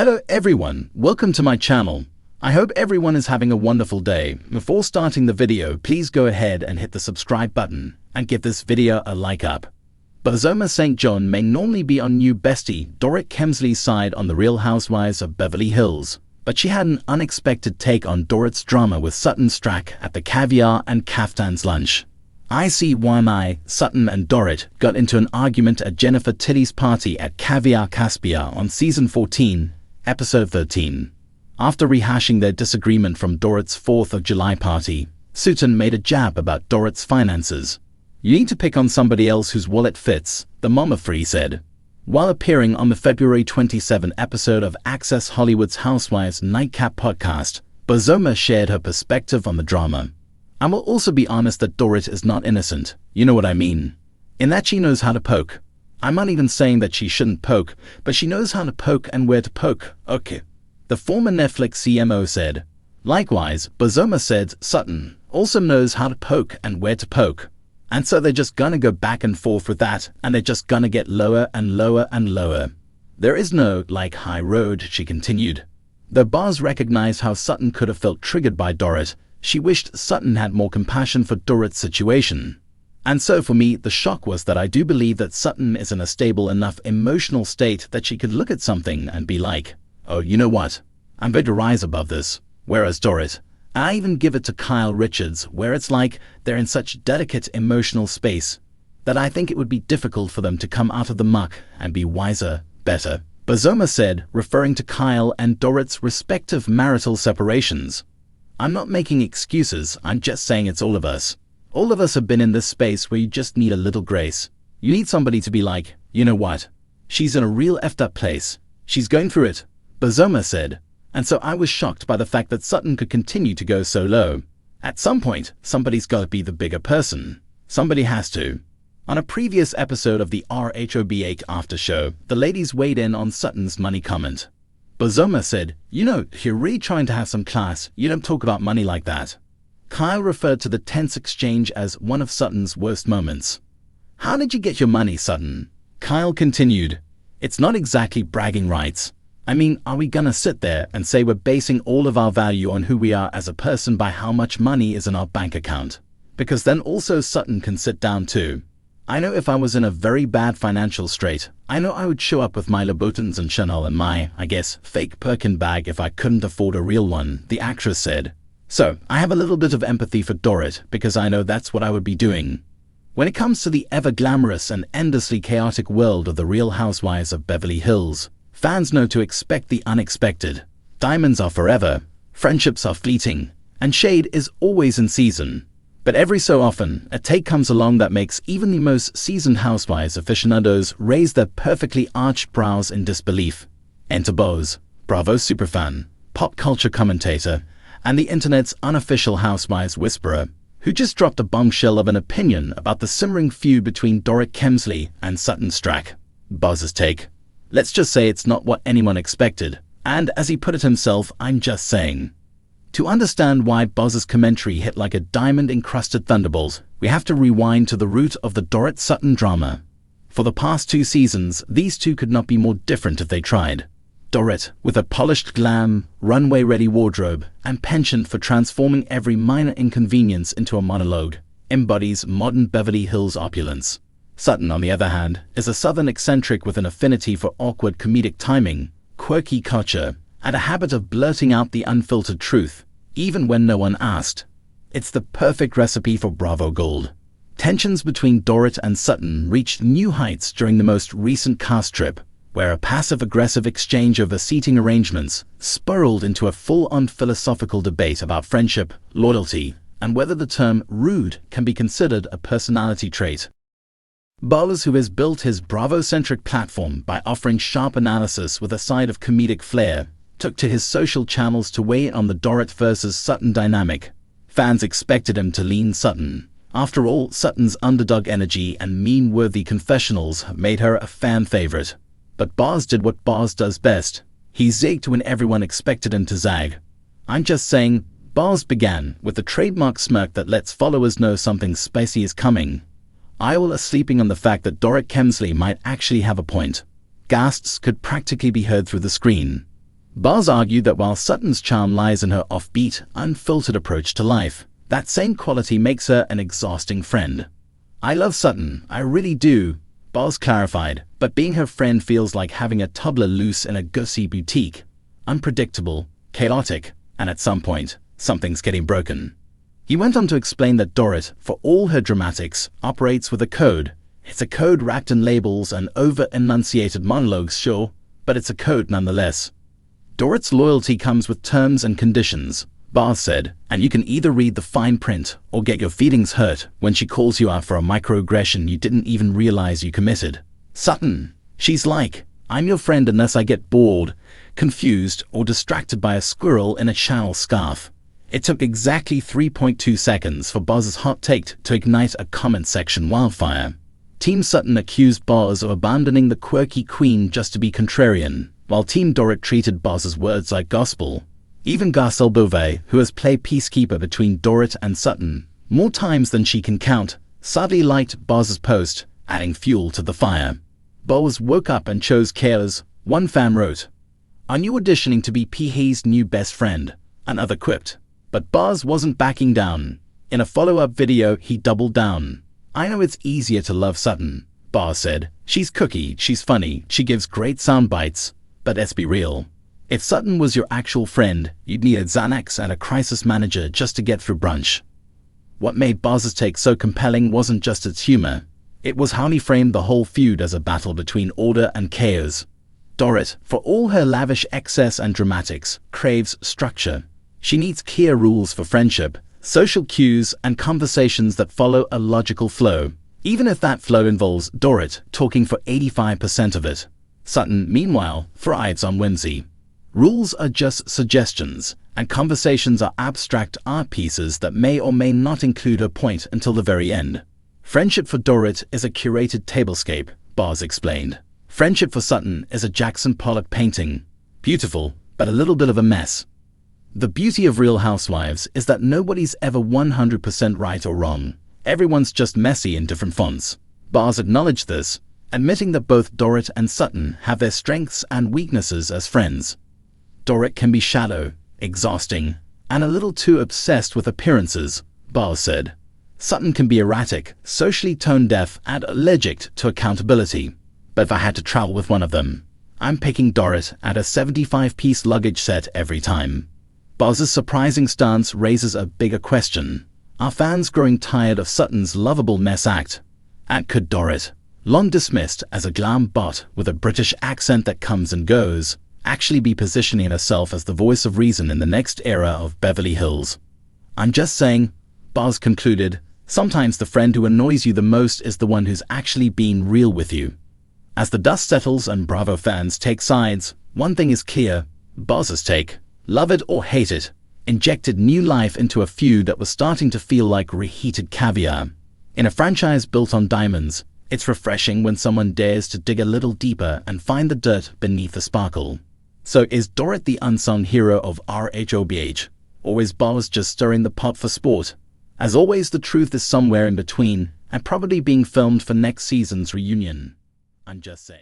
Hello everyone, welcome to my channel. I hope everyone is having a wonderful day. Before starting the video, please go ahead and hit the subscribe button and give this video a like up. Bozoma St. John may normally be on new bestie Dorit Kemsley's side on The Real Housewives of Beverly Hills, but she had an unexpected take on Dorit's drama with Sutton Stracke at the Caviar and Caftans lunch. I see why Sutton and Dorit got into an argument at Jennifer Tilly's party at Caviar Caspia on season 14, episode 13. After rehashing their disagreement from Dorit's 4th of July party, Sutton made a jab about Dorit's finances. "You need to pick on somebody else whose wallet fits," the mama free said. While appearing on the February 27 episode of Access Hollywood's Housewives Nightcap podcast, Bozoma shared her perspective on the drama. "I will also be honest that Dorit is not innocent, you know what I mean, in that she knows how to poke. I'm not even saying that she shouldn't poke, but she knows how to poke and where to poke, okay," the former Netflix CMO said. Likewise, Bozoma said Sutton also knows how to poke and where to poke. And so they're just gonna go back and forth with that, and they're just gonna get lower and lower and lower. There is no, high road, she continued. Though Boz recognized how Sutton could have felt triggered by Dorit, she wished Sutton had more compassion for Dorit's situation. And so for me, the shock was that I do believe that Sutton is in a stable enough emotional state that she could look at something and be like, "Oh, you know what? I'm going to rise above this." Whereas Dorit, I even give it to Kyle Richards, where it's like they're in such delicate emotional space that I think it would be difficult for them to come out of the muck and be wiser, better, Bozoma said, referring to Kyle and Dorit's respective marital separations. "I'm not making excuses, I'm just saying it's all of us. All of us have been in this space where you just need a little grace. You need somebody to be like, you know what? She's in a real effed up place. She's going through it," Bozoma said. And so I was shocked by the fact that Sutton could continue to go so low. At some point, somebody's got to be the bigger person. Somebody has to. On a previous episode of the RHOB8 after show, the ladies weighed in on Sutton's money comment. Bozoma said, "You know, if you're really trying to have some class, you don't talk about money like that." Kyle referred to the tense exchange as one of Sutton's worst moments. "How did you get your money, Sutton?" Kyle continued, "It's not exactly bragging rights. I mean, are we gonna sit there and say we're basing all of our value on who we are as a person by how much money is in our bank account? Because then also Sutton can sit down too. I know if I was in a very bad financial strait, I know I would show up with my Louboutins and Chanel and my, I guess, fake Birkin bag if I couldn't afford a real one," the actress said. "So, I have a little bit of empathy for Dorit because I know that's what I would be doing." When it comes to the ever-glamorous and endlessly chaotic world of The Real Housewives of Beverly Hills, fans know to expect the unexpected. Diamonds are forever, friendships are fleeting, and shade is always in season. But every so often, a take comes along that makes even the most seasoned Housewives aficionados raise their perfectly arched brows in disbelief. Enter Boz, Bravo superfan, pop culture commentator, and the internet's unofficial Housewives whisperer, who just dropped a bombshell of an opinion about the simmering feud between Dorit Kemsley and Sutton Stracke. Boz's take: "Let's just say it's not what anyone expected, and as he put it himself, I'm just saying." To understand why Boz's commentary hit like a diamond-encrusted thunderbolt, we have to rewind to the root of the Dorit-Sutton drama. For the past 2 seasons, these two could not be more different if they tried. Dorit, with a polished glam, runway-ready wardrobe, and penchant for transforming every minor inconvenience into a monologue, embodies modern Beverly Hills opulence. Sutton, on the other hand, is a southern eccentric with an affinity for awkward comedic timing, quirky culture, and a habit of blurting out the unfiltered truth, even when no one asked. It's the perfect recipe for Bravo gold. Tensions between Dorit and Sutton reached new heights during the most recent cast trip, where a passive-aggressive exchange over seating arrangements spiraled into a full-on philosophical debate about friendship, loyalty, and whether the term rude can be considered a personality trait. Boz, who has built his Bravo-centric platform by offering sharp analysis with a side of comedic flair, took to his social channels to weigh in on the Dorit versus Sutton dynamic. Fans expected him to lean Sutton. After all, Sutton's underdog energy and meme-worthy confessionals have made her a fan favorite. But Boz did what Boz does best. He zigged when everyone expected him to zag. I'm just saying, Boz began with the trademark smirk that lets followers know something spicy is coming. Iowa is sleeping on the fact that Dorit Kemsley might actually have a point. Gasps could practically be heard through the screen. Bars argued that while Sutton's charm lies in her offbeat, unfiltered approach to life, that same quality makes her an exhausting friend. "I love Sutton, I really do," Bars clarified, "but being her friend feels like having a toddler loose in a gussie boutique. Unpredictable, chaotic, and at some point, something's getting broken." He went on to explain that Dorit, for all her dramatics, operates with a code. It's a code wrapped in labels and over-enunciated monologues, sure, but it's a code nonetheless. "Dorit's loyalty comes with terms and conditions," Bars said, "and you can either read the fine print or get your feelings hurt when she calls you out for a microaggression you didn't even realize you committed. Sutton, she's like, I'm your friend unless I get bored, confused, or distracted by a squirrel in a Chanel scarf." It took exactly 3.2 seconds for Bars's hot take to ignite a comment section wildfire. Team Sutton accused Bars of abandoning the quirky queen just to be contrarian, while Team Dorit treated Bars's words like gospel. Even Garcelle Beauvais, who has played peacekeeper between Dorit and Sutton more times than she can count, sadly liked Bars's post, adding fuel to the fire. Bars woke up and chose chaos, one fan wrote. "Are you auditioning to be PH's new best friend?" another quipped. But Bars wasn't backing down. In a follow-up video, he doubled down. "I know it's easier to love Sutton," Bars said. "She's cookie, she's funny, she gives great sound bites. But let's be real. If Sutton was your actual friend, you'd need a Xanax and a crisis manager just to get through brunch." What made Bars's take so compelling wasn't just its humor. It was how he framed the whole feud as a battle between order and chaos. Dorit, for all her lavish excess and dramatics, craves structure. She needs clear rules for friendship, social cues, and conversations that follow a logical flow, even if that flow involves Dorit talking for 85% of it. Sutton, meanwhile, thrives on whimsy. Rules are just suggestions, and conversations are abstract art pieces that may or may not include her point until the very end. "Friendship for Dorit is a curated tablescape," Bars explained. "Friendship for Sutton is a Jackson Pollock painting. Beautiful, but a little bit of a mess." The beauty of Real Housewives is that nobody's ever 100% right or wrong. Everyone's just messy in different fonts. Bars acknowledged this, admitting that both Dorit and Sutton have their strengths and weaknesses as friends. Dorit can be shallow, exhausting, and a little too obsessed with appearances, Bars said. Sutton can be erratic, socially tone-deaf, and allergic to accountability. But if I had to travel with one of them, I'm picking Dorit at a 75-piece luggage set every time. Bars's surprising stance raises a bigger question. Are fans growing tired of Sutton's lovable mess act? And could Dorit, long dismissed as a glam bot with a British accent that comes and goes, actually be positioning herself as the voice of reason in the next era of Beverly Hills? I'm just saying, Bars concluded, sometimes the friend who annoys you the most is the one who's actually being real with you. As the dust settles and Bravo fans take sides, one thing is clear: Bars's take, love it or hate it, injected new life into a feud that was starting to feel like reheated caviar. In a franchise built on diamonds, it's refreshing when someone dares to dig a little deeper and find the dirt beneath the sparkle. So is Dorit the unsung hero of RHOBH? Or is Bars just stirring the pot for sport? As always, the truth is somewhere in between, and probably being filmed for next season's reunion. I'm just saying.